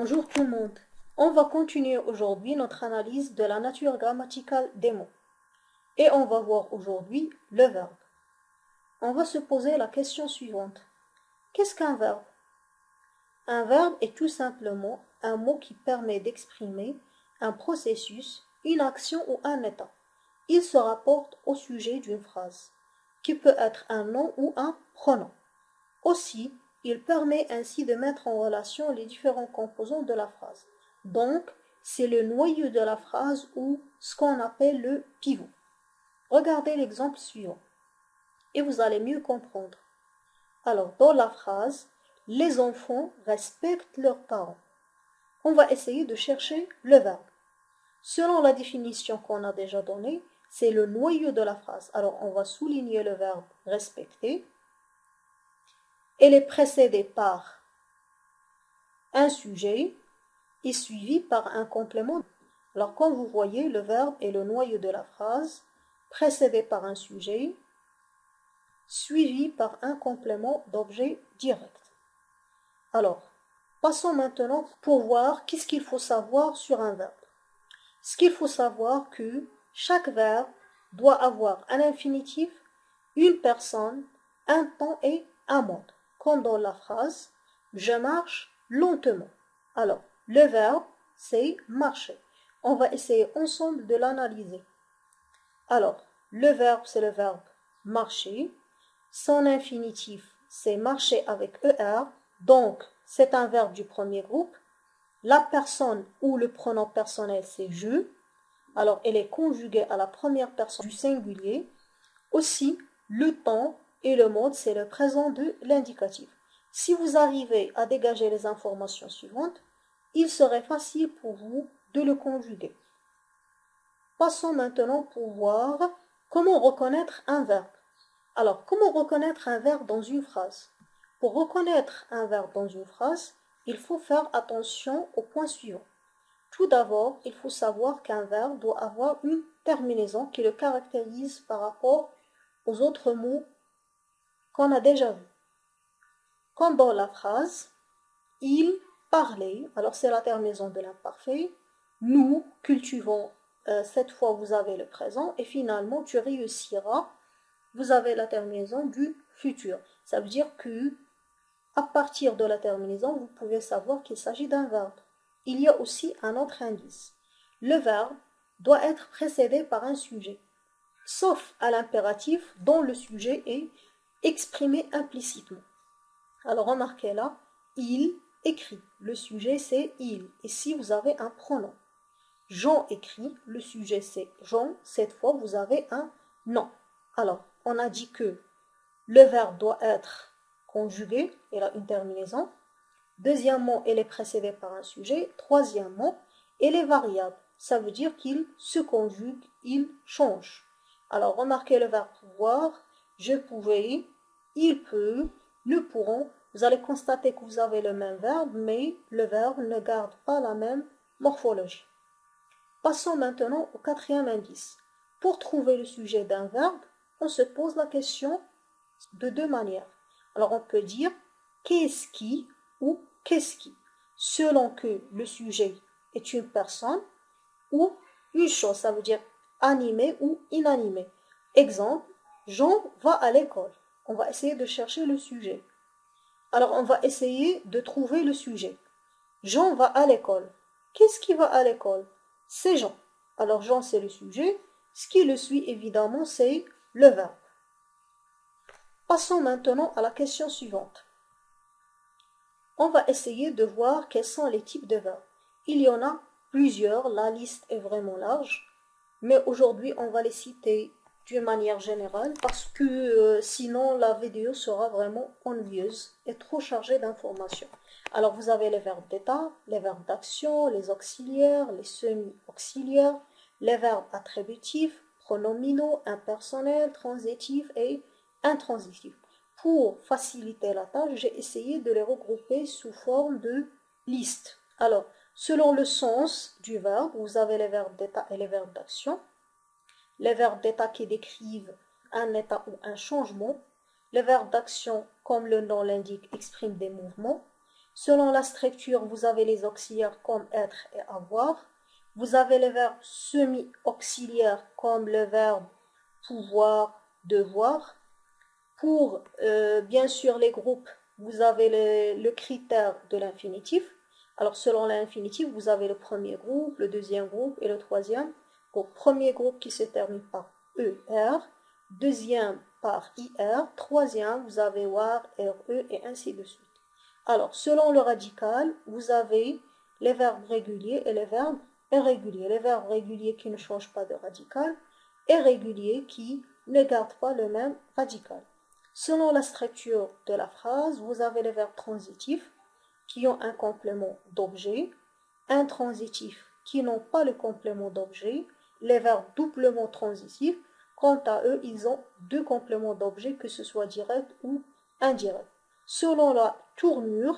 Bonjour tout le monde. On va continuer aujourd'hui notre analyse de la nature grammaticale des mots. Et on va voir aujourd'hui le verbe. On va se poser la question suivante. Qu'est-ce qu'un verbe? Un verbe est tout simplement un mot qui permet d'exprimer un processus, une action ou un état. Il se rapporte au sujet d'une phrase, qui peut être un nom ou un pronom. Aussi, il permet ainsi de mettre en relation les différents composants de la phrase. Donc, c'est le noyau de la phrase ou ce qu'on appelle le pivot. Regardez l'exemple suivant et vous allez mieux comprendre. Alors, dans la phrase, les enfants respectent leurs parents. On va essayer de chercher le verbe. Selon la définition qu'on a déjà donnée, c'est le noyau de la phrase. Alors, on va souligner le verbe respecter. Elle est précédée par un sujet et suivi par un complément. Alors, comme vous voyez, le verbe est le noyau de la phrase, précédé par un sujet, suivi par un complément d'objet direct. Alors, passons maintenant pour voir qu'est-ce qu'il faut savoir sur un verbe. Ce qu'il faut savoir que chaque verbe doit avoir un infinitif, une personne, un temps et un mode. Comme dans la phrase « Je marche lentement ». Alors, le verbe, c'est « marcher ». On va essayer ensemble de l'analyser. Alors, le verbe, c'est le verbe « marcher ». Son infinitif, c'est « marcher » avec ER. Donc, c'est un verbe du premier groupe. La personne ou le pronom personnel, c'est « je ». Alors, elle est conjuguée à la première personne du singulier. Aussi, le temps et le mode, c'est le présent de l'indicatif. Si vous arrivez à dégager les informations suivantes, il serait facile pour vous de le conjuguer. Passons maintenant pour voir comment reconnaître un verbe. Alors, comment reconnaître un verbe dans une phrase? Pour reconnaître un verbe dans une phrase, il faut faire attention au point suivant. Tout d'abord, il faut savoir qu'un verbe doit avoir une terminaison qui le caractérise par rapport aux autres mots qu'on a déjà vus. Comme dans la phrase « il parlait », alors c'est la terminaison de l'imparfait. « Nous cultivons », cette fois vous avez le présent. Et finalement, « tu réussiras », vous avez la terminaison du futur. Ça veut dire que à partir de la terminaison, vous pouvez savoir qu'il s'agit d'un verbe. Il y a aussi un autre indice. Le verbe doit être précédé par un sujet, sauf à l'impératif dont le sujet est exprimé implicitement. Alors remarquez là, il écrit. Le sujet c'est il. Ici vous avez un pronom. Jean écrit. Le sujet c'est Jean. Cette fois vous avez un nom. Alors on a dit que le verbe doit être conjugué. Il a une terminaison. Deuxièmement, elle est précédée par un sujet. Troisièmement, elle est variable. Ça veut dire qu'il se conjugue, il change. Alors, remarquez le verbe pouvoir. Je pouvais, il peut, nous pourrons. Vous allez constater que vous avez le même verbe, mais le verbe ne garde pas la même morphologie. Passons maintenant au quatrième indice. Pour trouver le sujet d'un verbe, on se pose la question de deux manières. Alors, on peut dire qu'est-ce qui ou qu'est-ce qui, selon que le sujet est une personne ou une chose, ça veut dire animé ou inanimé. Exemple, Jean va à l'école. On va essayer de chercher le sujet. Alors, on va essayer de trouver le sujet. Jean va à l'école. Qu'est-ce qui va à l'école? C'est Jean. Alors, Jean, c'est le sujet. Ce qui le suit, évidemment, c'est le verbe. Passons maintenant à la question suivante. On va essayer de voir quels sont les types de verbes. Il y en a plusieurs, la liste est vraiment large, mais aujourd'hui on va les citer d'une manière générale parce que sinon la vidéo sera vraiment ennuyeuse et trop chargée d'informations. Alors vous avez les verbes d'état, les verbes d'action, les auxiliaires, les semi-auxiliaires, les verbes attributifs, pronominaux, impersonnels, transitifs et intransitifs. Pour faciliter la tâche, j'ai essayé de les regrouper sous forme de liste. Alors, selon le sens du verbe, vous avez les verbes d'état et les verbes d'action. Les verbes d'état qui décrivent un état ou un changement. Les verbes d'action, comme le nom l'indique, expriment des mouvements. Selon la structure, vous avez les auxiliaires comme être et avoir. Vous avez les verbes semi-auxiliaires comme le verbe pouvoir, devoir. Pour, bien sûr, les groupes, vous avez le critère de l'infinitif. Alors, selon l'infinitif, vous avez le premier groupe, le deuxième groupe et le troisième groupe. Premier groupe qui se termine par ER, deuxième par IR, troisième, vous avez WAR, RE et ainsi de suite. Alors, selon le radical, vous avez les verbes réguliers et les verbes irréguliers. Les verbes réguliers qui ne changent pas de radical et réguliers qui ne gardent pas le même radical. Selon la structure de la phrase, vous avez les verbes transitifs qui ont un complément d'objet, intransitifs qui n'ont pas le complément d'objet, les verbes doublement transitifs, quant à eux, ils ont deux compléments d'objet, que ce soit direct ou indirect. Selon la tournure,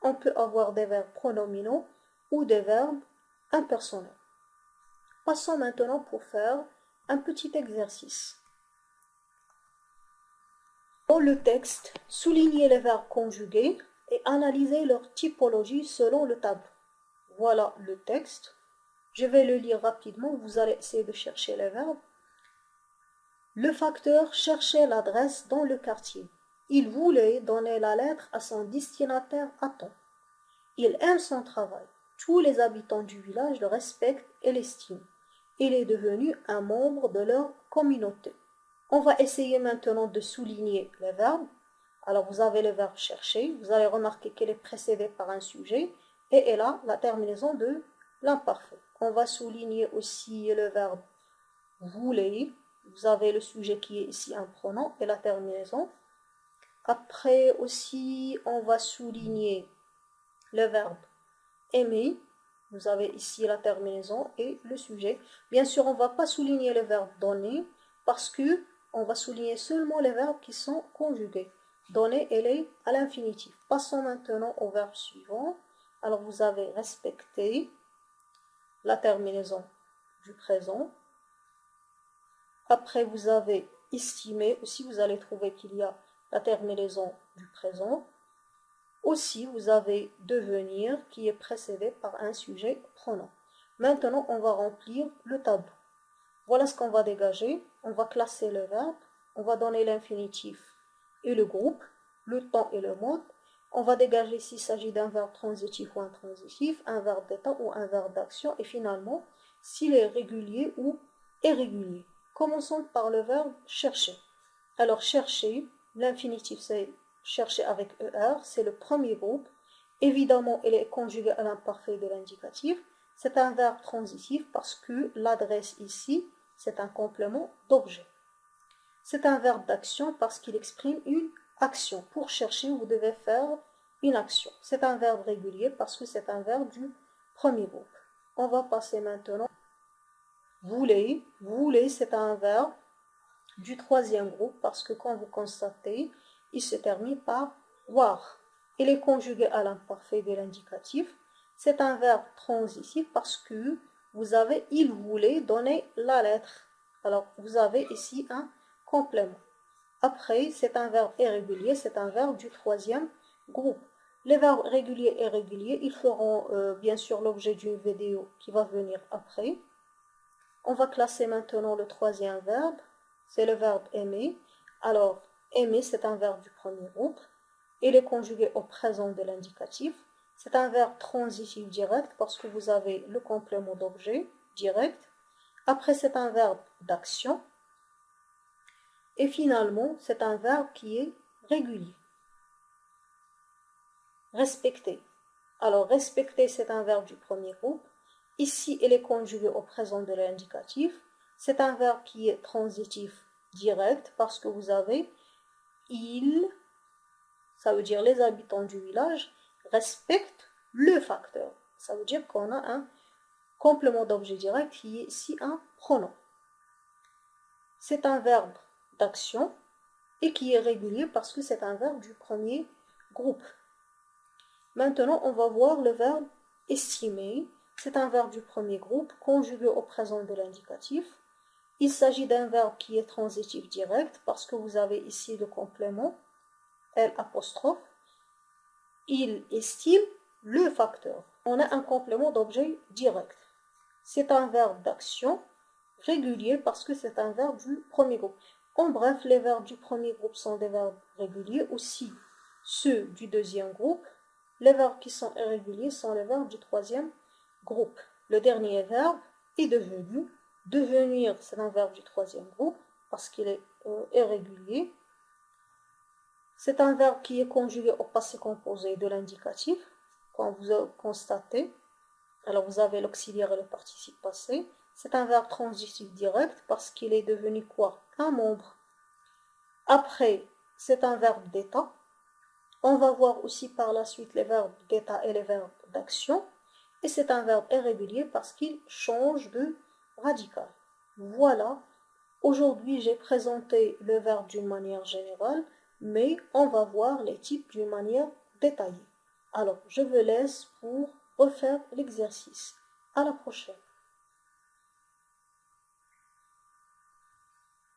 on peut avoir des verbes pronominaux ou des verbes impersonnels. Passons maintenant pour faire un petit exercice. Dans le texte, soulignez les verbes conjugués et analysez leur typologie selon le tableau. Voilà le texte. Je vais le lire rapidement, vous allez essayer de chercher les verbes. Le facteur cherchait l'adresse dans le quartier. Il voulait donner la lettre à son destinataire à temps. Il aime son travail. Tous les habitants du village le respectent et l'estiment. Il est devenu un membre de leur communauté. On va essayer maintenant de souligner les verbes. Alors vous avez le verbe chercher, vous allez remarquer qu'elle est précédée par un sujet et elle a la terminaison de l'imparfait. On va souligner aussi le verbe voulait, vous avez le sujet qui est ici un pronom et la terminaison. Après aussi on va souligner le verbe aimer, vous avez ici la terminaison et le sujet. Bien sûr on ne va pas souligner le verbe donner parce que on va souligner seulement les verbes qui sont conjugués. Donner, elle est à l'infinitif. Passons maintenant au verbe suivant. Alors vous avez respecté, la terminaison du présent. Après vous avez estimé, aussi vous allez trouver qu'il y a la terminaison du présent. Aussi vous avez devenir qui est précédé par un sujet pronom. Maintenant on va remplir le tableau. Voilà ce qu'on va dégager. On va classer le verbe. On va donner l'infinitif et le groupe, le temps et le mode. On va dégager s'il s'agit d'un verbe transitif ou intransitif, un verbe d'état ou un verbe d'action. Et finalement, s'il est régulier ou irrégulier. Commençons par le verbe chercher. Alors chercher, l'infinitif c'est chercher avec ER, c'est le premier groupe. Évidemment, il est conjugué à l'imparfait de l'indicatif. C'est un verbe transitif parce que l'adresse ici, c'est un complément d'objet. C'est un verbe d'action parce qu'il exprime une action. Pour chercher, vous devez faire une action. C'est un verbe régulier parce que c'est un verbe du premier groupe. On va passer maintenant. Voulez. Voulez, c'est un verbe du troisième groupe parce que quand vous constatez, il se termine par voir. Il est conjugué à l'imparfait de l'indicatif. C'est un verbe transitif parce que vous avez il voulait donner la lettre. Alors vous avez ici un complément. Après, c'est un verbe irrégulier, c'est un verbe du troisième groupe. Les verbes réguliers et irréguliers, ils feront bien sûr l'objet d'une vidéo qui va venir après. On va classer maintenant le troisième verbe, c'est le verbe aimer. Alors, aimer, c'est un verbe du premier groupe. Il est conjugué au présent de l'indicatif. C'est un verbe transitif direct parce que vous avez le complément d'objet direct. Après, c'est un verbe d'action. Et finalement, c'est un verbe qui est régulier. Respecter. Alors, respecter, c'est un verbe du premier groupe. Ici, il est conjugué au présent de l'indicatif. C'est un verbe qui est transitif direct parce que vous avez il, ça veut dire les habitants du village, respectent le facteur. Ça veut dire qu'on a un complément d'objet direct qui est ici un pronom. C'est un verbe d'action et qui est régulier parce que c'est un verbe du premier groupe. Maintenant, on va voir le verbe estimer. C'est un verbe du premier groupe conjugué au présent de l'indicatif. Il s'agit d'un verbe qui est transitif direct parce que vous avez ici le complément L'. Il estime le facteur. On a un complément d'objet direct. C'est un verbe d'action régulier parce que c'est un verbe du premier groupe. En bref, les verbes du premier groupe sont des verbes réguliers, aussi ceux du deuxième groupe. Les verbes qui sont irréguliers sont les verbes du troisième groupe. Le dernier verbe est devenu. Devenir, c'est un verbe du troisième groupe parce qu'il est irrégulier. C'est un verbe qui est conjugué au passé composé de l'indicatif, comme vous avez constaté. Alors vous avez l'auxiliaire et le participe passé. C'est un verbe transitif direct parce qu'il est devenu quoi? Un membre. Après, c'est un verbe d'état. On va voir aussi par la suite les verbes d'état et les verbes d'action. Et c'est un verbe irrégulier parce qu'il change de radical. Voilà. Aujourd'hui, j'ai présenté le verbe d'une manière générale, mais on va voir les types d'une manière détaillée. Alors, je vous laisse pour refaire l'exercice. À la prochaine.